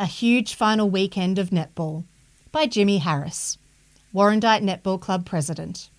A Huge Final Weekend of Netball by Jimmy Harris, Warrandyte Netball Club President.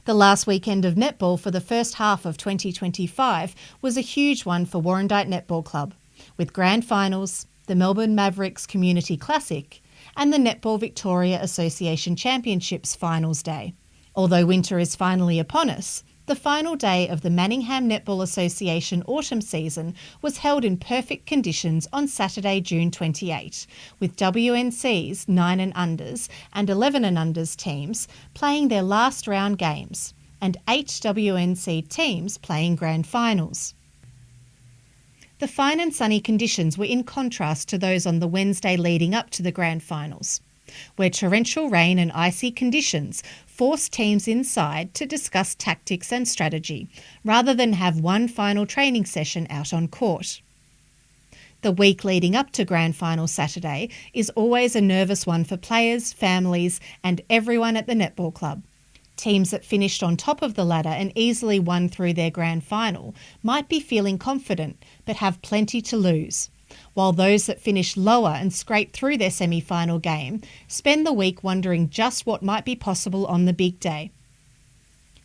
The last weekend of netball for the first half of 2025 was a huge one for Warrandyte Netball Club, with grand finals, the Melbourne Mavericks Community Classic, and the Netball Victoria Association Championships Finals Day. Although winter is finally upon us, the final day of the Manningham Netball Association autumn season was held in perfect conditions on Saturday, June 28, with WNC's 9 and unders and 11 and unders teams playing their last round games, and 8 WNC teams playing grand finals. The fine and sunny conditions were in contrast to those on the Wednesday leading up to the grand finals, where torrential rain and icy conditions forced teams inside to discuss tactics and strategy, rather than have one final training session out on court. The week leading up to Grand Final Saturday is always a nervous one for players, families, and everyone at the netball club. Teams that finished on top of the ladder and easily won through their grand final might be feeling confident, but have plenty to lose, while those that finish lower and scrape through their semi-final game spend the week wondering just what might be possible on the big day.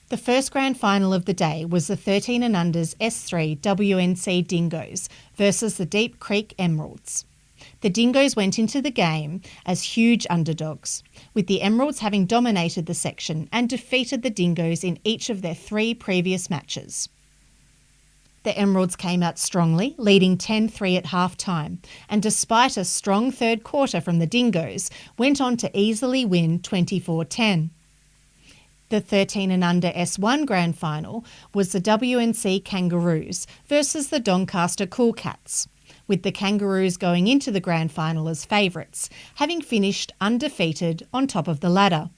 The first grand final of the day was the 13 and unders S3 WNC Dingoes versus the Deep Creek Emeralds. The Dingoes went into the game as huge underdogs, with the Emeralds having dominated the section and defeated the Dingoes in each of their 3 previous matches. The Emeralds came out strongly, leading 10-3 at half-time, and despite a strong third quarter from the Dingoes, went on to easily win 24-10. The 13 and under S1 Grand Final was the WNC Kangaroos versus the Doncaster Cool Cats, with the Kangaroos going into the Grand Final as favourites, having finished undefeated on top of the ladder.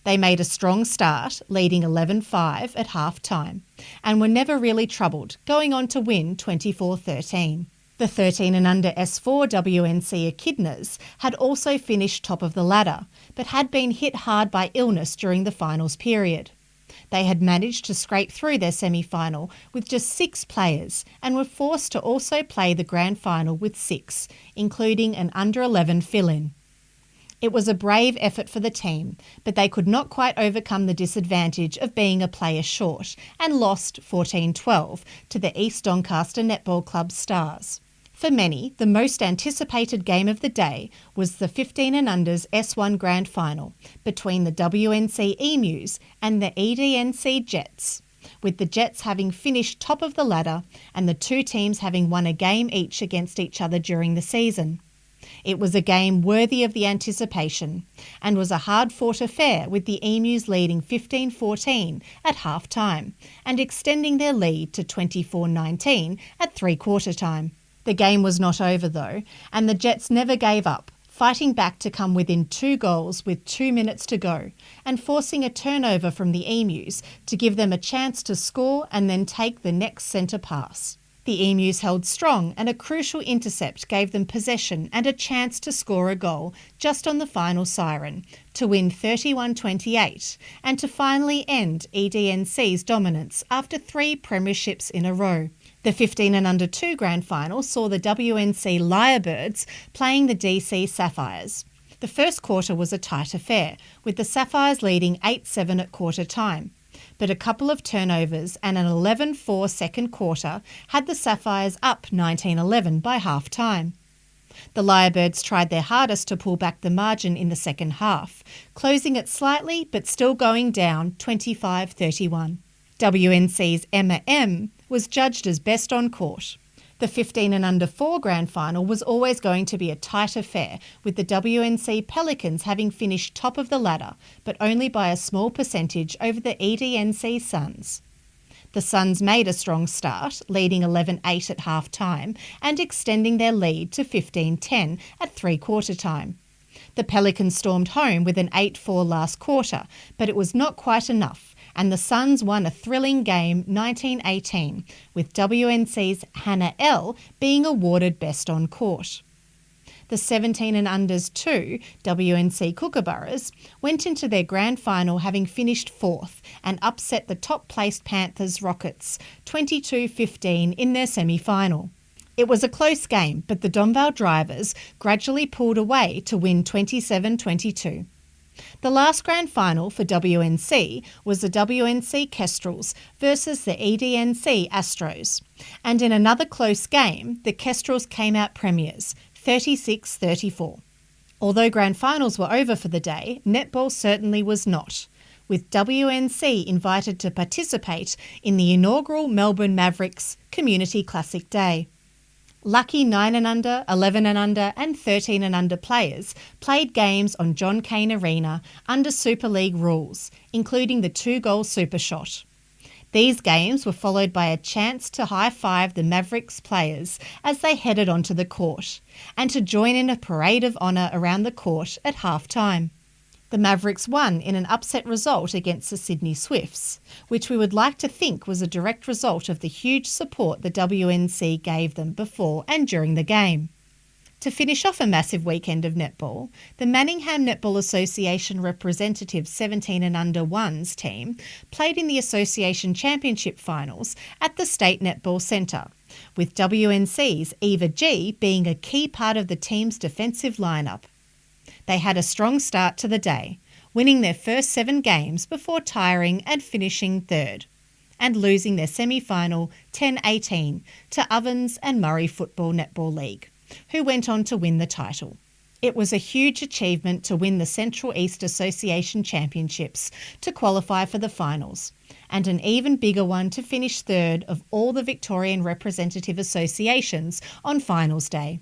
They made a strong start, leading 11-5 at half-time, and were never really troubled, going on to win 24-13. The 13 and under S4 WNC Echidnas had also finished top of the ladder, but had been hit hard by illness during the finals period. They had managed to scrape through their semi-final with just 6 players and were forced to also play the grand final with 6, including an under-11 fill-in. It was a brave effort for the team, but they could not quite overcome the disadvantage of being a player short and lost 14-12 to the East Doncaster Netball Club Stars. For many, the most anticipated game of the day was the 15 and unders S1 Grand Final between the WNC Emus and the EDNC Jets, with the Jets having finished top of the ladder and the 2 teams having won a game each against each other during the season. It was a game worthy of the anticipation and was a hard-fought affair, with the Emus leading 15-14 at half-time and extending their lead to 24-19 at three-quarter time. The game was not over though, and the Jets never gave up, fighting back to come within 2 goals with 2 minutes to go and forcing a turnover from the Emus to give them a chance to score and then take the next centre pass. The Emus held strong, and a crucial intercept gave them possession and a chance to score a goal just on the final siren to win 31-28 and to finally end EDNC's dominance after 3 premierships in a row. The 15 and under 2 grand final saw the WNC Lyrebirds playing the DC Sapphires. The first quarter was a tight affair, with the Sapphires leading 8-7 at quarter time, but a couple of turnovers and an 11-4 second quarter had the Sapphires up 19-11 by half-time. The Lyrebirds tried their hardest to pull back the margin in the second half, closing it slightly but still going down 25-31. WNC's Emma M was judged as best on court. The 15 and under 4 grand final was always going to be a tight affair, with the WNC Pelicans having finished top of the ladder, but only by a small percentage over the EDNC Suns. The Suns made a strong start, leading 11-8 at half-time and extending their lead to 15-10 at three-quarter time. The Pelicans stormed home with an 8-4 last quarter, but it was not quite enough, and the Suns won a thrilling game 19-18, with WNC's Hannah L being awarded Best on Court. The 17 and unders 2 WNC Kookaburras went into their grand final having finished 4th and upset the top-placed Panthers Rockets 22-15 in their semi-final. It was a close game, but the Dombasle drivers gradually pulled away to win 27-22. The last grand final for WNC was the WNC Kestrels versus the EDNC Astros, and in another close game, the Kestrels came out premiers, 36-34. Although grand finals were over for the day, netball certainly was not, with WNC invited to participate in the inaugural Melbourne Mavericks Community Classic Day. Lucky 9 and under, 11 and under and 13 and under players played games on John Cain Arena under Super League rules, including the 2-goal super shot. These games were followed by a chance to high-five the Mavericks players as they headed onto the court, and to join in a parade of honour around the court at half-time. The Mavericks won in an upset result against the Sydney Swifts, which we would like to think was a direct result of the huge support the WNC gave them before and during the game. To finish off a massive weekend of netball, the Manningham Netball Association representative 17 and under 1s team played in the Association Championship finals at the State Netball Centre, with WNC's Eva G being a key part of the team's defensive lineup. They had a strong start to the day, winning their first 7 games before tiring and finishing third, and losing their semi-final 10-18 to Ovens and Murray Football Netball League, who went on to win the title. It was a huge achievement to win the Central East Association Championships to qualify for the finals, and an even bigger one to finish third of all the Victorian representative associations on finals day.